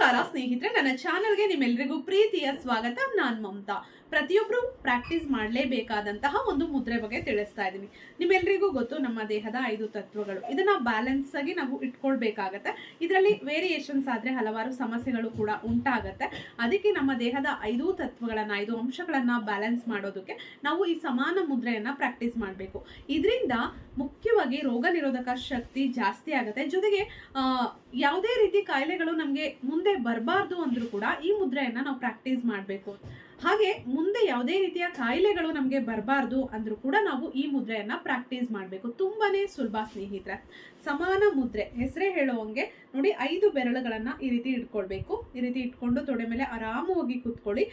ನಮಸ್ಕಾರ ಸ್ನೇಹಿತರೆ, ನನ್ನ ಚಾನೆಲ್ಗೆ ನಿಮ್ಮೆಲ್ಲರಿಗೂ ಪ್ರೀತಿಯ ಸ್ವಾಗತ. ನಾನು ಮಮತಾ. ಪ್ರತಿಯೊಬ್ಬರು ಪ್ರಾಕ್ಟೀಸ್ ಮಾಡಲೇಬೇಕಾದಂತಹ ಒಂದು ಮುದ್ರೆ ಬಗ್ಗೆ ತಿಳಿಸ್ತಾ ಇದ್ದೀನಿ. ನಿಮ್ಮೆಲ್ಲರಿಗೂ ಗೊತ್ತು, ನಮ್ಮ ದೇಹದ 5 ತತ್ವಗಳು. ಇದನ್ನ ಬ್ಯಾಲೆನ್ಸ್ ಆಗಿ ನಾವು ಇಟ್ಕೊಳ್ಬೇಕಾಗತ್ತೆ. ಇದರಲ್ಲಿ ವೇರಿಯೇಷನ್ಸ್ ಆದ್ರೆ ಹಲವಾರು ಸಮಸ್ಯೆಗಳು ಕೂಡ ಉಂಟಾಗತ್ತೆ. ಅದಕ್ಕೆ ನಮ್ಮ ದೇಹದ 5 ತತ್ವಗಳನ್ನ 5 ಅಂಶಗಳನ್ನ ಬ್ಯಾಲೆನ್ಸ್ ಮಾಡೋದಕ್ಕೆ ನಾವು ಈ ಸಮಾನ ಮುದ್ರೆಯನ್ನ ಪ್ರಾಕ್ಟೀಸ್ ಮಾಡಬೇಕು. ಇದರಿಂದ ಮುಖ್ಯವಾಗಿ ರೋಗ ನಿರೋಧಕ ಶಕ್ತಿ ಜಾಸ್ತಿ ಆಗುತ್ತೆ. ಜೊತೆಗೆ ಯಾವುದೇ ರೀತಿ ಕಾಯಿಲೆಗಳು ನಮಗೆ ಮುಂದೆ ಬರಬಾರ್ದು ಅಂದ್ರೂ ಕೂಡ ಈ ಮುದ್ರೆಯನ್ನ ನಾವು ಪ್ರಾಕ್ಟೀಸ್ ಮಾಡಬೇಕು. ಹಾಗೆ ಮುಂದೆ ಯಾವುದೇ ರೀತಿಯ ಕಾಯಿಲೆಗಳು ನಮಗೆ ಬರಬಾರ್ದು ಅಂದ್ರೂ ಕೂಡ ನಾವು ಈ ಮುದ್ರೆಯನ್ನ ಪ್ರಾಕ್ಟೀಸ್ ಮಾಡಬೇಕು. ತುಂಬಾನೇ ಸುಲಭ ಸ್ನೇಹಿತರೆ. ಸಮಾನ ಮುದ್ರೆ ಹೆಸರೇ ಹೇಳುವಂಗೆ ನೋಡಿ, 5 ಬೆರಳುಗಳನ್ನ ಈ ರೀತಿ ಇಟ್ಕೊಳ್ಬೇಕು. ಈ ರೀತಿ ಇಟ್ಕೊಂಡು ತೊಡೆ ಮೇಲೆ ಆರಾಮವಾಗಿ ಕೂತ್ಕೊಳ್ಳಿ.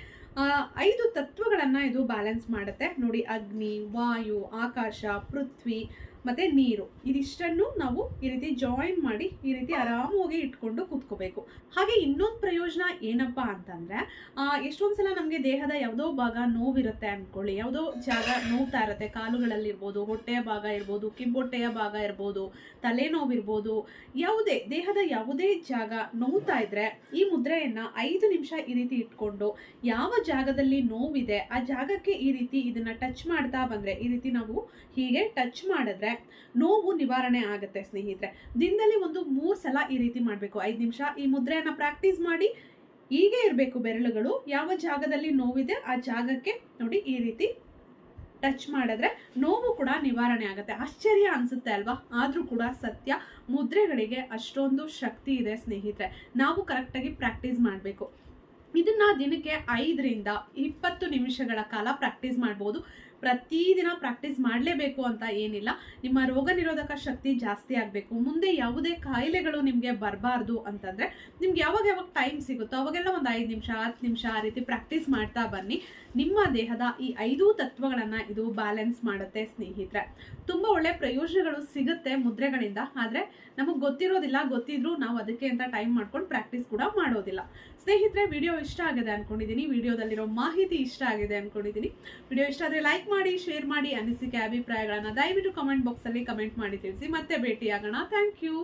5 ತತ್ವಗಳನ್ನ ಇದು ಬ್ಯಾಲೆನ್ಸ್ ಮಾಡುತ್ತೆ ನೋಡಿ. ಅಗ್ನಿ, ವಾಯು, ಆಕಾಶ, ಪೃಥ್ವಿ ಮತ್ತೆ ನೀರು, ಇದಿಷ್ಟನ್ನು ನಾವು ಈ ರೀತಿ ಜಾಯಿನ್ ಮಾಡಿ ಈ ರೀತಿ ಆರಾಮವಾಗಿ ಇಟ್ಕೊಂಡು ಕೂತ್ಕೋಬೇಕು. ಹಾಗೆ ಇನ್ನೊಂದು ಪ್ರಯೋಜನ ಏನಪ್ಪಾ ಅಂತಂದ್ರೆ, ಎಷ್ಟೊಂದ್ಸಲ ನಮ್ಗೆ ದೇಹದ ಯಾವುದೋ ಭಾಗ ನೋವಿರುತ್ತೆ ಅನ್ಕೊಳ್ಳಿ, ಯಾವುದೋ ಜಾಗ ನೋವ್ತಾ ಇರುತ್ತೆ, ಕಾಲುಗಳಲ್ಲಿ ಇರ್ಬೋದು, ಹೊಟ್ಟೆಯ ಭಾಗ ಇರ್ಬೋದು, ಕಿಬ್ಬೊಟ್ಟೆಯ ಭಾಗ ಇರ್ಬೋದು, ತಲೆನೋವಿರ್ಬೋದು, ಯಾವುದೇ ದೇಹದ ಯಾವುದೇ ಜಾಗ ನೋವ್ತಾ ಇದ್ರೆ ಈ ಮುದ್ರೆಯನ್ನ 5 ನಿಮಿಷ ಈ ರೀತಿ ಇಟ್ಕೊಂಡು ಯಾವ ಜಾಗದಲ್ಲಿ ನೋವಿದೆ ಆ ಜಾಗಕ್ಕೆ ಈ ರೀತಿ ಇದನ್ನ ಟಚ್ ಮಾಡ್ತಾ ಬಂದ್ರೆ, ಈ ರೀತಿ ನಾವು ಹೀಗೆ ಟಚ್ ಮಾಡಿದ್ರೆ ನೋವು ನಿವಾರಣೆ ಆಗುತ್ತೆ ಸ್ನೇಹಿತರೆ. ದಿನದಲ್ಲಿ ಒಂದು 3 ಸಲ ಈ ರೀತಿ ಮಾಡಬೇಕು. 5 ನಿಮಿಷ ಈ ಮುದ್ರೆಯನ್ನ ಪ್ರಾಕ್ಟೀಸ್ ಮಾಡಿ. ಹೀಗೆ ಇರಬೇಕು ಬೆರಳುಗಳು. ಯಾವ ಜಾಗದಲ್ಲಿ ನೋವಿದೆ ಆ ಜಾಗಕ್ಕೆ ನೋಡಿ ಈ ರೀತಿ ಟಚ್ ಮಾಡಿದ್ರೆ ನೋವು ಕೂಡ ನಿವಾರಣೆ ಆಗುತ್ತೆ. ಆಶ್ಚರ್ಯ ಅನ್ಸುತ್ತೆ ಅಲ್ವಾ? ಆದ್ರೂ ಕೂಡ ಸತ್ಯ. ಮುದ್ರೆಗಳಿಗೆ ಅಷ್ಟೊಂದು ಶಕ್ತಿ ಇದೆ ಸ್ನೇಹಿತರೆ. ನಾವು ಕರೆಕ್ಟಾಗಿ ಪ್ರಾಕ್ಟೀಸ್ ಮಾಡಬೇಕು. ಇದನ್ನ ದಿನಕ್ಕೆ 5 ರಿಂದ 20 ನಿಮಿಷಗಳ ಕಾಲ ಪ್ರಾಕ್ಟೀಸ್ ಮಾಡ್ಬೋದು. ಪ್ರತಿದಿನ ಪ್ರಾಕ್ಟೀಸ್ ಮಾಡಲೇಬೇಕು ಅಂತ ಏನಿಲ್ಲ. ನಿಮ್ಮ ರೋಗ ನಿರೋಧಕ ಶಕ್ತಿ ಜಾಸ್ತಿ ಆಗಬೇಕು. ಮುಂದೆ ಯಾವುದೇ ಕಾಯಿಲೆಗಳು ನಿಮಗೆ ಬರಬಾರ್ದು ಅಂತಂದ್ರೆ ನಿಮ್ಗೆ ಯಾವಾಗ ಟೈಮ್ ಸಿಗುತ್ತೋ ಅವಾಗೆಲ್ಲ ಒಂದು 5 ನಿಮಿಷ 10 ನಿಮಿಷ ಆ ರೀತಿ ಪ್ರಾಕ್ಟೀಸ್ ಮಾಡ್ತಾ ಬನ್ನಿ. ನಿಮ್ಮ ದೇಹದ ಈ 5 ತತ್ವಗಳನ್ನ ಇದು ಬ್ಯಾಲೆನ್ಸ್ ಮಾಡುತ್ತೆ ಸ್ನೇಹಿತರೆ. ತುಂಬಾ ಒಳ್ಳೆ ಪ್ರಯೋಜನಗಳು ಸಿಗುತ್ತೆ ಮುದ್ರೆಗಳಿಂದ. ಆದ್ರೆ ನಮಗೆ ಗೊತ್ತಿರೋದಿಲ್ಲ. ಗೊತ್ತಿದ್ರು ನಾವು ಅದಕ್ಕೆ ಅಂತ ಟೈಮ್ ಮಾಡ್ಕೊಂಡು ಪ್ರಾಕ್ಟೀಸ್ ಕೂಡ ಮಾಡೋದಿಲ್ಲ. ಸ್ನೇಹಿತರೆ, ವಿಡಿಯೋ ಇಷ್ಟ ಆಗಿದೆ ಅನ್ಕೊಂಡಿದ್ದೀನಿ. ವಿಡಿಯೋದಲ್ಲಿರೋ ಮಾಹಿತಿ ಇಷ್ಟ ಆಗಿದೆ ಅನ್ಕೊಂಡಿದ್ದೀನಿ. ವಿಡಿಯೋ ಇಷ್ಟ ಆದ್ರೆ ಲೈಕ್ ಮಾಡಿ, ಶೇರ್ ಮಾಡಿ, ಅನಿಸಿಕೆ ಅಭಿಪ್ರಾಯಗಳನ್ನ ದಯವಿಟ್ಟು ಕಮೆಂಟ್ ಬಾಕ್ಸ್ ಅಲ್ಲಿ ಕಮೆಂಟ್ ಮಾಡಿ ತಿಳಿಸಿ. ಮತ್ತೆ ಭೇಟಿಯಾಗೋಣ. Thank you.